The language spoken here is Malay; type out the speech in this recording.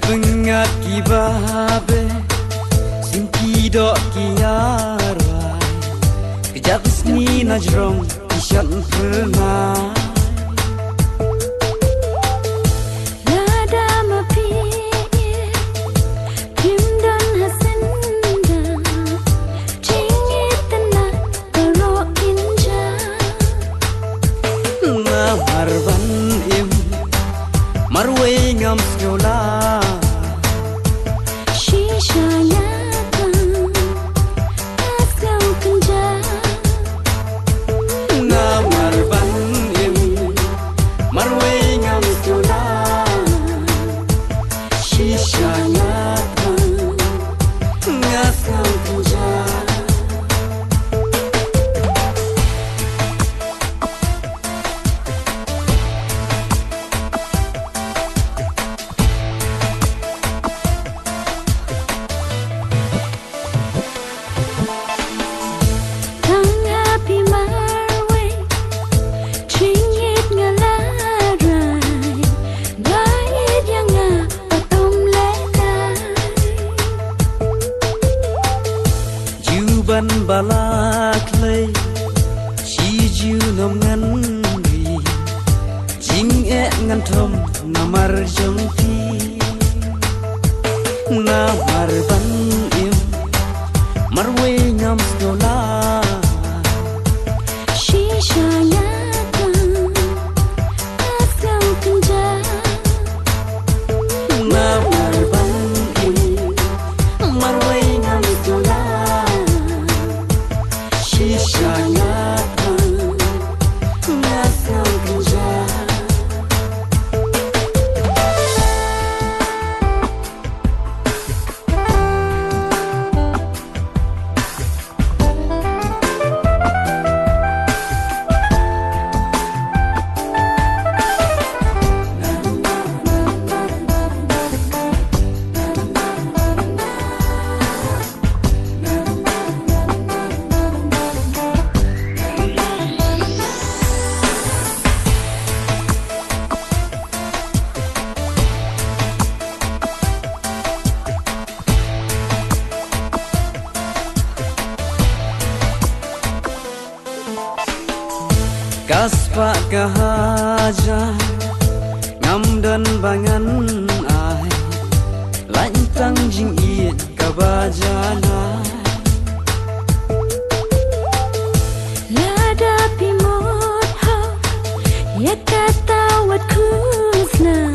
Pengat kibabe Sinki dok kiarai Kejap seni najrong Isyan pernah Lada mapi Kim dan hasenda Cingit tenat Terok inja Marban im Marwe ngam sekolah ban balak lay chi ju nom ngan ri jing e ngan thom namar jong ti namar ban im marwe ngam stola shisha nyaka asau kunja namar ban im marwe ngam stola Shisha nyata Ngasang kunja Kaspa kahaja ngam dan bangan ai lantang jing iet kabajana lada pimot ha ya kata wat kusna